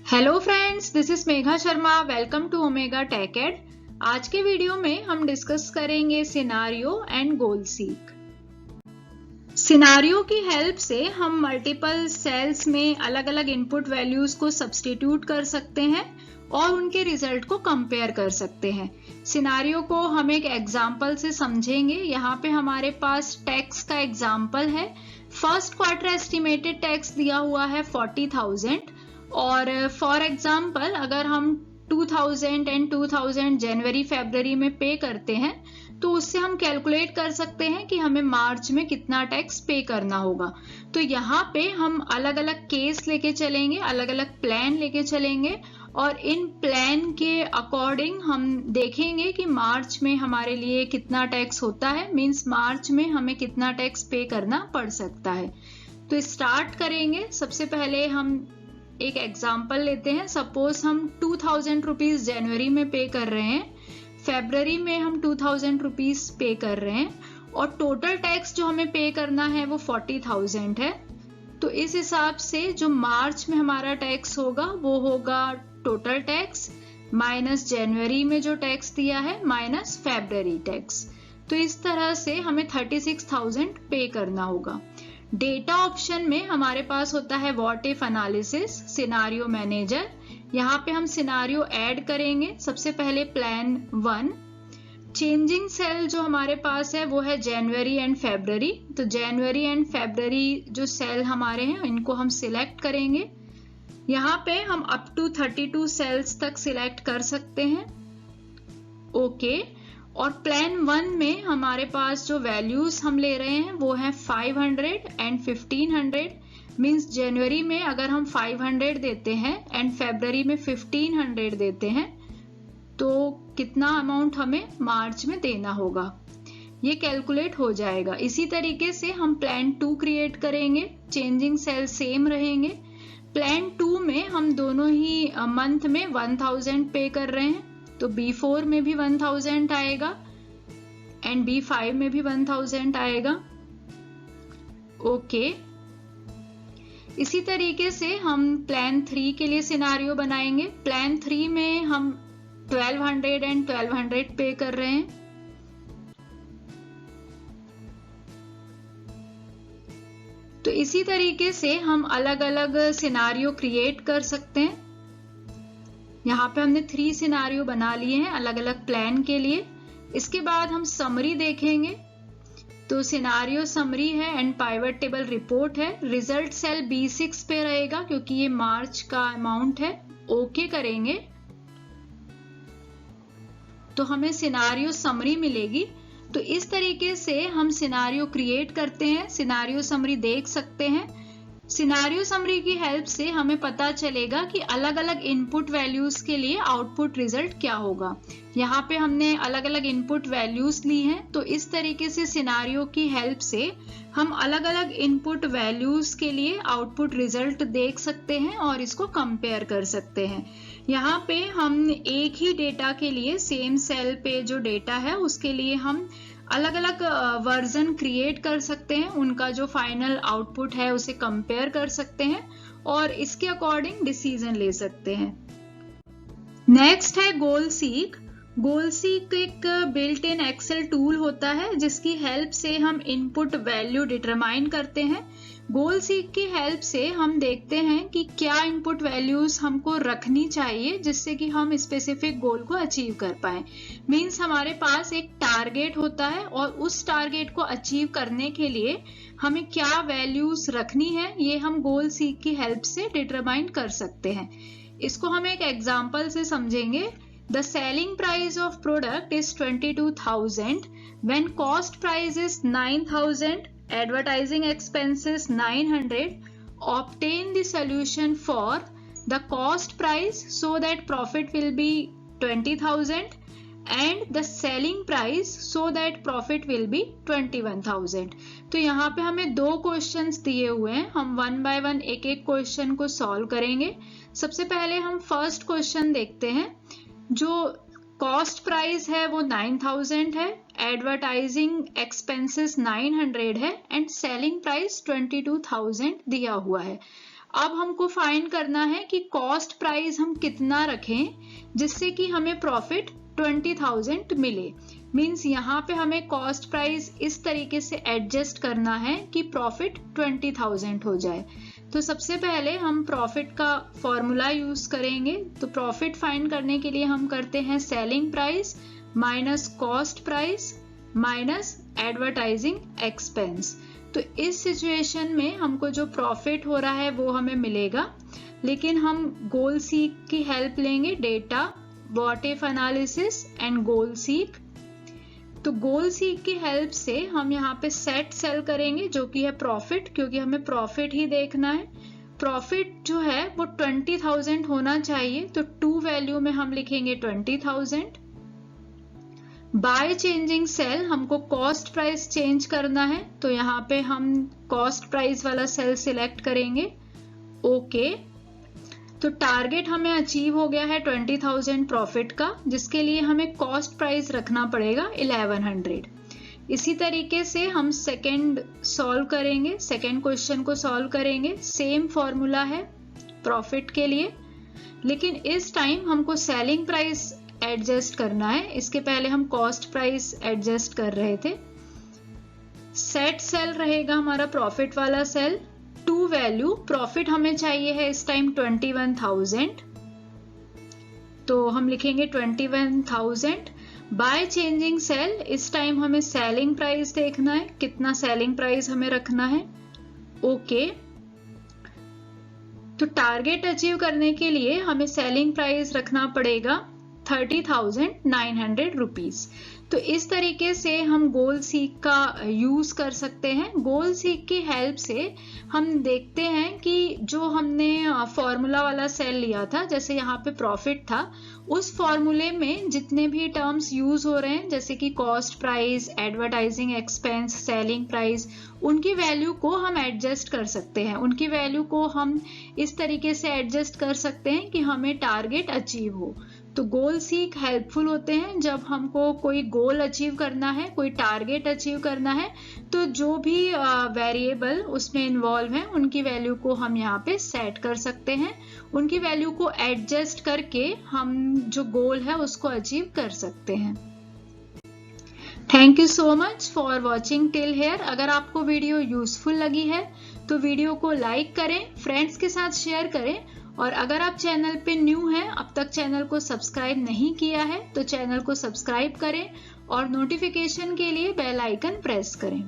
Hello friends, this is Megha Sharma. Welcome to Omega tech ed. आज के वीडियो में हम डिस्कस करेंगे scenario and goal seek. Scenario की हेल्प से हम मल्टीपल सेल्स में अलग अलग इनपुट वैल्यूज को सब्स्टिट्यूट कर सकते हैं और उनके रिजल्ट को कंपेयर कर सकते हैं। सिनारियो को हम एक एग्जाम्पल से समझेंगे। यहाँ पे हमारे पास टैक्स का एग्जाम्पल है। फर्स्ट क्वार्टर एस्टिमेटेड टैक्स दिया हुआ है 40,000 और फॉर एग्जाम्पल अगर हम 2000 एंड 2000 जनवरी फरवरी में पे करते हैं तो उससे हम कैलकुलेट कर सकते हैं कि हमें मार्च में कितना टैक्स पे करना होगा। तो यहाँ पे हम अलग अलग केस लेके चलेंगे, अलग अलग प्लान लेके चलेंगे और इन प्लान के अकॉर्डिंग हम देखेंगे कि मार्च में हमारे लिए कितना टैक्स होता है, मींस मार्च में हमें कितना टैक्स पे करना पड़ सकता है। तो स्टार्ट करेंगे। सबसे पहले हम एक एग्जाम्पल लेते हैं। सपोज हम 2000 रुपीज जनवरी में पे कर रहे हैं, फरवरी में हम 2000 रुपीज पे कर रहे हैं और टोटल टैक्स जो हमें पे करना है वो 40,000 है। तो इस हिसाब से जो मार्च में हमारा टैक्स होगा वो होगा टोटल टैक्स माइनस जनवरी में जो टैक्स दिया है माइनस फरवरी टैक्स। तो इस तरह से हमें 36,000 पे करना होगा। डेटा ऑप्शन में हमारे पास होता है what if analysis, scenario manager. यहाँ पे हम सिनारियो ऐड करेंगे। सबसे पहले प्लान 1, चेंजिंग सेल जो हमारे पास है वो है जनवरी एंड फरवरी। तो जनवरी एंड फरवरी जो सेल हमारे हैं इनको हम सिलेक्ट करेंगे। यहाँ पे हम अप टू 32 सेल्स तक सिलेक्ट कर सकते हैं। ओके। और प्लान 1 में हमारे पास जो वैल्यूज हम ले रहे हैं वो है 500 एंड 1500। मींस जनवरी में अगर हम 500 देते हैं एंड फरवरी में 1500 देते हैं तो कितना अमाउंट हमें मार्च में देना होगा, ये कैलकुलेट हो जाएगा। इसी तरीके से हम प्लान 2 क्रिएट करेंगे। चेंजिंग सेल सेम रहेंगे। प्लान 2 में हम दोनों ही मंथ में 1000 पे कर रहे हैं, तो B4 में भी 1000 आएगा एंड B5 में भी 1000 आएगा। ओके। इसी तरीके से हम प्लान 3 के लिए सिनारियो बनाएंगे। प्लान 3 में हम 1200 एंड 1200 पे कर रहे हैं। तो इसी तरीके से हम अलग अलग सिनारियो क्रिएट कर सकते हैं। यहाँ पे हमने 3 सिनारियो बना लिए हैं अलग अलग प्लान के लिए। इसके बाद हम समरी देखेंगे। तो सिनारियो समरी है एंड पाइवट टेबल रिपोर्ट है। रिजल्ट सेल B6 पे रहेगा क्योंकि ये मार्च का अमाउंट है। ओके करेंगे तो हमें सिनारियो समरी मिलेगी। तो इस तरीके से हम सिनारियो क्रिएट करते हैं। सिनारियो समरी देख सकते हैं। सिनारियो समरी की हेल्प से हमें पता चलेगा कि अलग अलग इनपुट वैल्यूज के लिए आउटपुट रिजल्ट क्या होगा। यहाँ पे हमने अलग अलग इनपुट वैल्यूज ली हैं। तो इस तरीके से सिनारियो की हेल्प से हम अलग अलग इनपुट वैल्यूज के लिए आउटपुट रिजल्ट देख सकते हैं और इसको कंपेयर कर सकते हैं। यहाँ पे हम एक ही डेटा के लिए सेम सेल पे जो डेटा है उसके लिए हम अलग अलग वर्जन क्रिएट कर सकते हैं। उनका जो फाइनल आउटपुट है उसे कंपेयर कर सकते हैं और इसके अकॉर्डिंग डिसीजन ले सकते हैं। नेक्स्ट है गोल सीक। गोल सीक एक बिल्ट इन एक्सेल टूल होता है जिसकी हेल्प से हम इनपुट वैल्यू डिटरमाइन करते हैं। गोल सीक की हेल्प से हम देखते हैं कि क्या इनपुट वैल्यूज हमको रखनी चाहिए जिससे कि हम स्पेसिफिक गोल को अचीव कर पाए। मींस हमारे पास एक टारगेट होता है और उस टारगेट को अचीव करने के लिए हमें क्या वैल्यूज रखनी है ये हम गोल सीक की हेल्प से डिटरमाइन कर सकते हैं। इसको हम एक एग्जाम्पल से समझेंगे। The selling price of product is 22,000 when cost price is 9,000, advertising expenses 900. Obtain the solution for the cost price so that profit will be 20,000 and the selling price so that profit will be 21,000. तो यहाँ पे हमें 2 questions दिए हुए हैं। हम 1 bye 1 एक एक क्वेश्चन को सॉल्व करेंगे। सबसे पहले हम फर्स्ट क्वेश्चन देखते हैं। जो कॉस्ट प्राइस है वो 9,000 है, एडवर्टाइजिंग एक्सपेंसेस 900 है एंड सेलिंग प्राइस 22,000 दिया हुआ है। अब हमको फाइंड करना है कि कॉस्ट प्राइस हम कितना रखें जिससे कि हमें प्रॉफिट 20,000 मिले। मींस यहाँ पे हमें कॉस्ट प्राइस इस तरीके से एडजस्ट करना है कि प्रॉफिट 20,000 हो जाए। तो सबसे पहले हम प्रॉफिट का फॉर्मूला यूज करेंगे। तो प्रॉफिट फाइंड करने के लिए हम करते हैं selling price minus cost price minus advertising expense. तो इस सिचुएशन में हमको जो प्रॉफिट हो रहा है वो हमें मिलेगा, लेकिन हम गोल सीक की हेल्प लेंगे, data what if analysis and goal seek. तो गोल सीक की हेल्प से हम यहाँ पे सेट सेल करेंगे जो कि है प्रॉफिट, क्योंकि हमें प्रॉफिट ही देखना है। प्रॉफिट जो है वो 20,000 होना चाहिए, तो टू वैल्यू में हम लिखेंगे 20,000। बाय चेंजिंग सेल हमको कॉस्ट प्राइस चेंज करना है, तो यहाँ पे हम कॉस्ट प्राइस वाला सेल सिलेक्ट करेंगे। ओके, तो टारगेट हमें अचीव हो गया है 20,000 प्रॉफिट का, जिसके लिए हमें कॉस्ट प्राइस रखना पड़ेगा 1100। इसी तरीके से हम सेकेंड सॉल्व करेंगे, सेकेंड क्वेश्चन को सॉल्व करेंगे। सेम फॉर्मूला है प्रॉफिट के लिए, लेकिन इस टाइम हमको सेलिंग प्राइस एडजस्ट करना है। इसके पहले हम कॉस्ट प्राइस एडजस्ट कर रहे थे। सेट सेल रहेगा हमारा प्रॉफिट वाला सेल, टू वैल्यू प्रॉफिट हमें चाहिए है इस टाइम 21,000, तो हम लिखेंगे 21,000। बाय चेंजिंग सेल इस टाइम हमें सेलिंग प्राइस देखना है, कितना सेलिंग प्राइस हमें रखना है। ओके, तो टारगेट अचीव करने के लिए हमें सेलिंग प्राइस रखना पड़ेगा 30,900 रुपीज। तो इस तरीके से हम गोल सीक का यूज कर सकते हैं। गोल सीक की हेल्प से हम देखते हैं कि जो हमने फॉर्मूला वाला सेल लिया था, जैसे यहाँ पे प्रॉफिट था, उस फॉर्मूले में जितने भी टर्म्स यूज हो रहे हैं जैसे कि cost price, advertising expense, selling price, उनकी वैल्यू को हम एडजस्ट कर सकते हैं। उनकी वैल्यू को हम इस तरीके से एडजस्ट कर सकते हैं कि हमें टारगेट अचीव हो। तो गोल सीक हेल्पफुल होते हैं जब हमको कोई गोल अचीव करना है, कोई टारगेट अचीव करना है, तो जो भी वेरिएबल उसमें इन्वॉल्व हैं उनकी वैल्यू को हम यहाँ पे सेट कर सकते हैं। उनकी वैल्यू को एडजस्ट करके हम जो गोल है उसको अचीव कर सकते हैं। Thank you so much for watching till here. अगर आपको वीडियो यूजफुल लगी है तो वीडियो को लाइक करें, फ्रेंड्स के साथ शेयर करें, और अगर आप चैनल पे न्यू हैं, अब तक चैनल को सब्सक्राइब नहीं किया है, तो चैनल को सब्सक्राइब करें और नोटिफिकेशन के लिए बेल आइकन प्रेस करें।